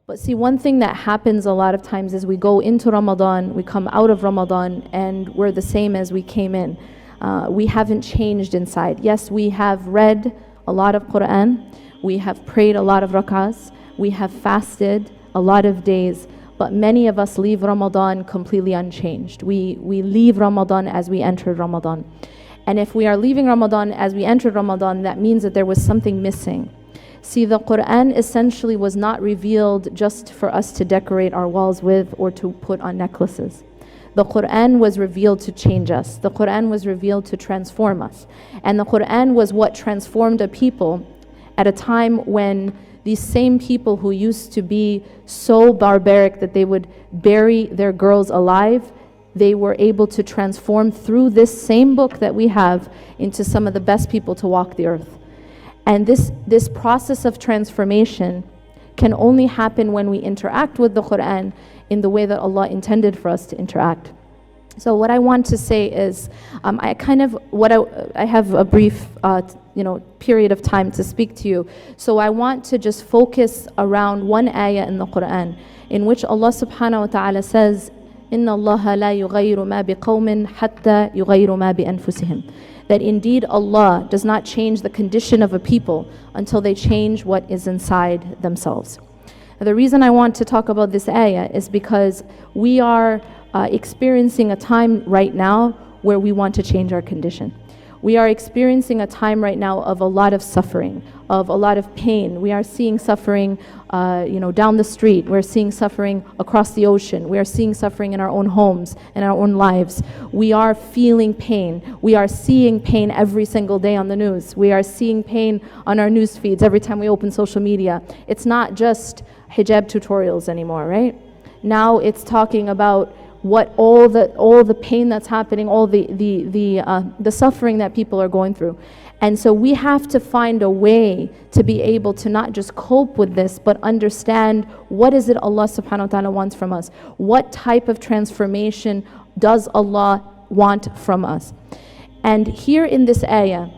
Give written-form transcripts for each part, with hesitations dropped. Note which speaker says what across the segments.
Speaker 1: But see, one thing that happens a lot of times is we go into Ramadan, we come out of Ramadan, and we're the same as we came in. We haven't changed inside. Yes, we have read a lot of Quran, we have prayed a lot of rak'ahs, we have fasted a lot of days, but many of us leave Ramadan completely unchanged. We leave Ramadan as we entered Ramadan. And if we are leaving Ramadan as we entered Ramadan, that means that there was something missing. See, the Quran essentially was not revealed just for us to decorate our walls with or to put on necklaces. The Quran was revealed to change us. The Quran was revealed to transform us. And the Quran was what transformed a people at a time when these same people who used to be so barbaric that they would bury their girls alive, they were able to transform through this same book that we have into some of the best people to walk the earth. And this process of transformation can only happen when we interact with the Quran in the way that Allah intended for us to interact. So what I want to say is, I have a brief period of time to speak to you. So I want to just focus around one ayah in the Quran in which Allah subhanahu wa ta'ala says, إِنَّ اللَّهَ لَا يُغَيِّرُ مَا بِقَوْمٍ حَتَّى يُغَيِّرُ مَا بِأَنفُسِهِمْ. That indeed Allah does not change the condition of a people until they change what is inside themselves. Now, the reason I want to talk about this ayah is because we are experiencing a time right now where we want to change our condition. We are experiencing a time right now of a lot of suffering, of a lot of pain. We are seeing suffering down the street. We're seeing suffering across the ocean. We are seeing suffering in our own homes, in our own lives. We are feeling pain. We are seeing pain every single day on the news. We are seeing pain on our news feeds every time we open social media. It's not just hijab tutorials anymore, right? Now it's talking about what all the pain that's happening, all the suffering that people are going through. And so we have to find a way to be able to not just cope with this, but understand what is it Allah subhanahu wa ta'ala wants from us. What type of transformation does Allah want from us? And here in this ayah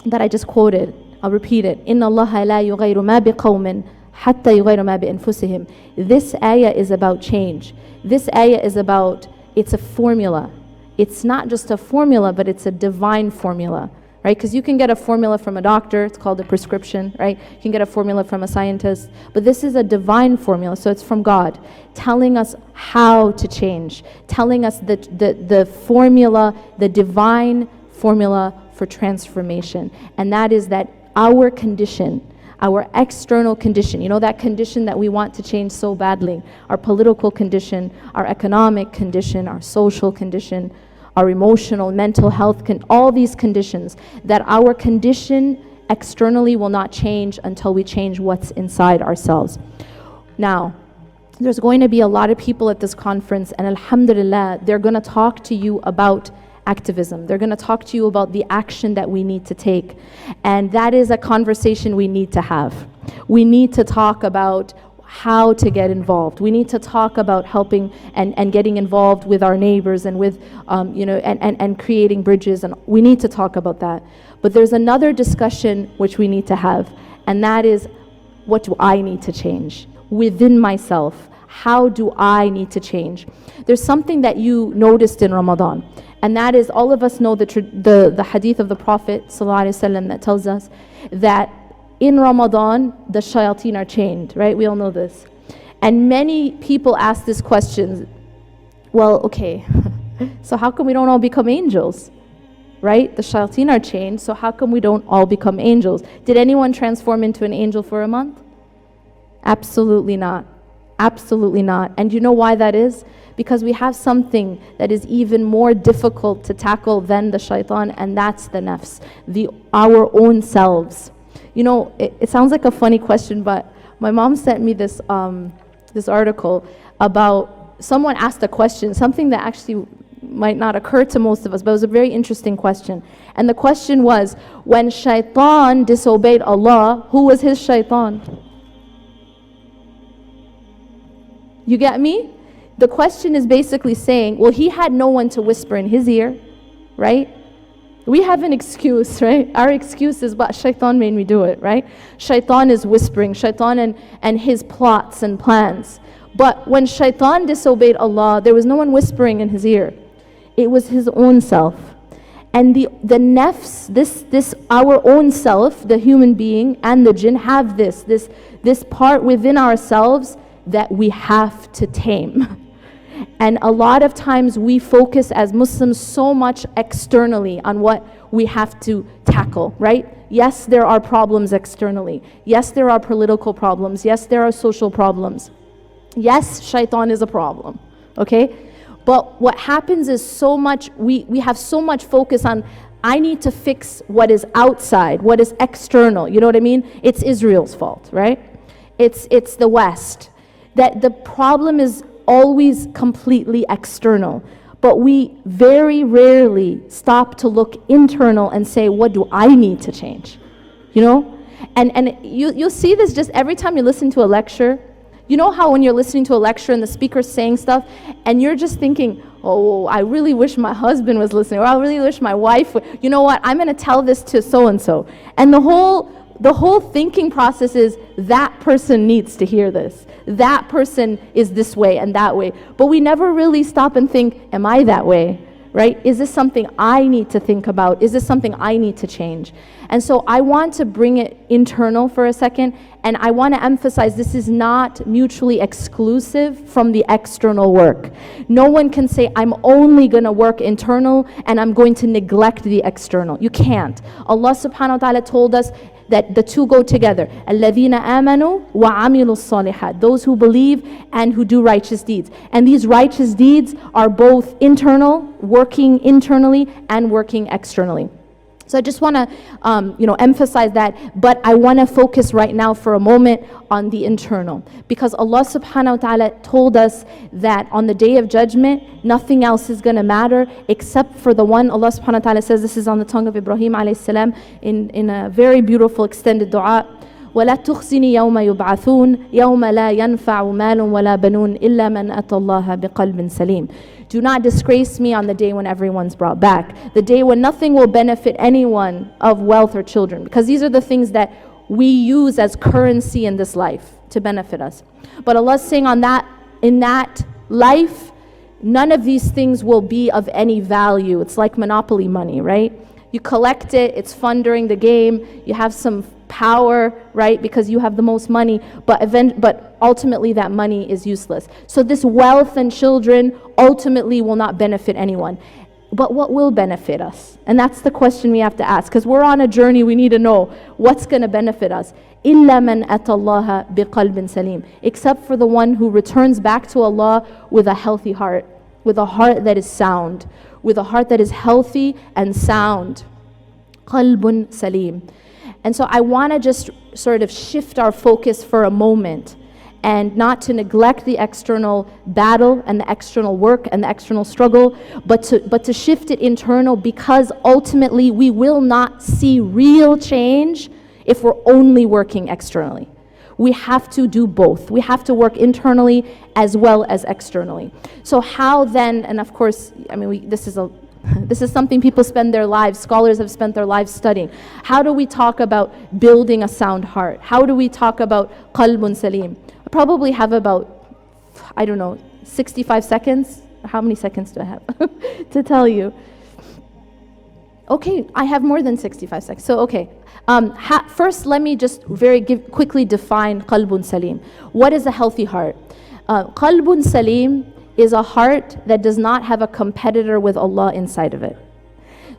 Speaker 1: that I just quoted, I'll repeat it. إِنَّ اللَّهَ لَا يُغَيْرُ مَا بِقَوْمٍ حَتَّى يُغَيْرُ مَا بِأَنفُسِهِمْ. This ayah is about change. This ayah is about, it's a formula. It's not just a formula, but it's a divine formula, right? Because you can get a formula from a doctor, it's called a prescription, right? You can get a formula from a scientist, but this is a divine formula, so it's from God, telling us how to change, telling us the formula, the divine formula for transformation. And that is that our condition, our external condition, that condition that we want to change so badly, our political condition, our economic condition, our social condition, our emotional, mental health, all these conditions, that our condition externally will not change until we change what's inside ourselves. Now, there's going to be a lot of people at this conference, and alhamdulillah, they're going to talk to you about activism. They're going to talk to you about the action that we need to take. And that is a conversation we need to have. We need to talk about how to get involved. We need to talk about helping and getting involved with our neighbors and with, and creating bridges. And we need to talk about that. But there's another discussion which we need to have, and that is, what do I need to change within myself? How do I need to change? There's something that you noticed in Ramadan, and that is, all of us know the hadith of the Prophet ﷺ that tells us that in Ramadan, the shayateen are chained, right? We all know this. And many people ask this question, well, okay, so how come we don't all become angels? Right? The shayateen are chained, so how come we don't all become angels? Did anyone transform into an angel for a month? Absolutely not. Absolutely not. And you know why that is? Because we have something that is even more difficult to tackle than the shaitan, and that's the nafs, our own selves. It sounds like a funny question, but my mom sent me this article about someone asked a question, something that actually might not occur to most of us, but it was a very interesting question. And the question was, when shaitan disobeyed Allah, who was his shaitan? You get me? The question is basically saying, well, he had no one to whisper in his ear, right? We have an excuse, right? Our excuse is, but shaitan made me do it, right? Shaitan is whispering, shaitan and his plots and plans. But when shaitan disobeyed Allah, there was no one whispering in his ear. It was his own self. And the nafs, this our own self, the human being and the jinn have this part within ourselves that we have to tame. And a lot of times we focus as Muslims so much externally on what we have to tackle, right? Yes, there are problems externally. Yes, there are political problems. Yes, there are social problems. Yes, shaitan is a problem, okay? But what happens is so much, we have so much focus on, I need to fix what is outside, what is external, you know what I mean? It's Israel's fault, right? It's the West. That the problem is always completely external. But we very rarely stop to look internal and say, what do I need to change? You know? And you'll see this just every time you listen to a lecture. You know how when you're listening to a lecture and the speaker's saying stuff and you're just thinking, oh, I really wish my husband was listening, or I really wish my wife would. You know what? I'm going to tell this to so-and-so. And the whole thinking process is that person needs to hear this. That person is this way and that way. But we never really stop and think, am I that way? Right? Is this something I need to think about? Is this something I need to change? And so I want to bring it internal for a second, and I want to emphasize this is not mutually exclusive from the external work. No one can say, I'm only going to work internal and I'm going to neglect the external. You can't. Allah subhanahu wa ta'ala told us that the two go together. الَّذِينَ آمَنُوا وَعَمِلُوا الصَّالِحَاتِ. Those who believe and who do righteous deeds. And these righteous deeds are both internal, working internally, and working externally. So I just want to emphasize that, but I want to focus right now for a moment on the internal. Because Allah subhanahu wa ta'ala told us that on the day of judgment, nothing else is going to matter except for the one. Allah subhanahu wa ta'ala says, this is on the tongue of Ibrahim alayhi salam in a very beautiful extended dua. وَلَا تُخْزِنِي يَوْمَ يُبْعَثُونَ يَوْمَ لَا يَنْفَعُ مَالٌ وَلَا بَنُونَ إِلَّا مَنْ أَتَى اللَّهَ بِقَلْبٍ سَلِيمٍ. Do not disgrace me on the day when everyone's brought back. The day when nothing will benefit anyone of wealth or children. Because these are the things that we use as currency in this life to benefit us. But Allah's saying in that life, none of these things will be of any value. It's like monopoly money, right? You collect it, it's fun during the game, you have some power, right, because you have the most money, but ultimately that money is useless. So this wealth and children ultimately will not benefit anyone. But what will benefit us? And that's the question we have to ask, because we're on a journey. We need to know what's going to benefit us. إِلَّا مَنْ أَتَى اللَّهَ بِقَلْبٍ سَلِيمٍ. Except for the one who returns back to Allah with a healthy heart, with a heart that is sound, with a heart that is healthy and sound. قَلْبٌ سَلِيمٌ. And so I want to just sort of shift our focus for a moment and not to neglect the external battle and the external work and the external struggle, but to shift it internal, because ultimately we will not see real change if we're only working externally. We have to do both. We have to work internally as well as externally. So how then, and of course, I mean, this is something people spend their lives, scholars have spent their lives studying. How do we talk about building a sound heart? How do we talk about qalbun salim? I probably have about, 65 seconds. How many seconds do I have to tell you? Okay, I have more than 65 seconds. So, okay. First, let me just quickly define qalbun salim. What is a healthy heart? Qalbun salim is a heart that does not have a competitor with Allah inside of it.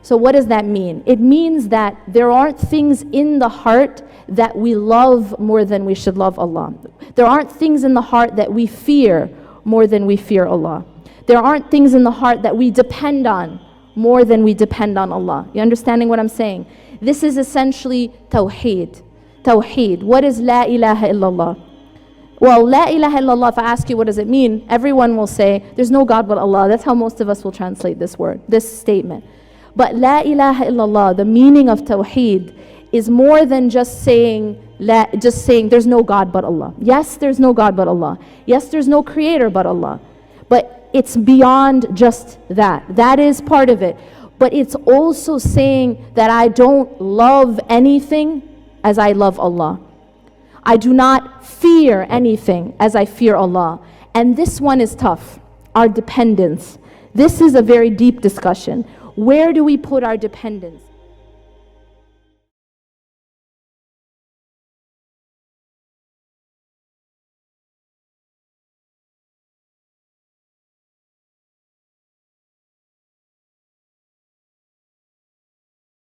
Speaker 1: So what does that mean? It means that there aren't things in the heart that we love more than we should love Allah. There aren't things in the heart that we fear more than we fear Allah. There aren't things in the heart that we depend on more than we depend on Allah. You understanding what I'm saying? This is essentially tawheed. Tawheed. What is la ilaha illallah? Well, la ilaha illallah, if I ask you what does it mean, everyone will say, there's no God but Allah. That's how most of us will translate this word, this statement. But la ilaha illallah, the meaning of tawheed, is more than just saying there's no God but Allah. Yes, there's no God but Allah. Yes, there's no creator but Allah. But it's beyond just that. That is part of it. but it's also saying that I don't love anything as I love Allah. I do not fear anything as I fear Allah. And this one is tough, our dependence. This is a very deep discussion. Where do we put our dependence?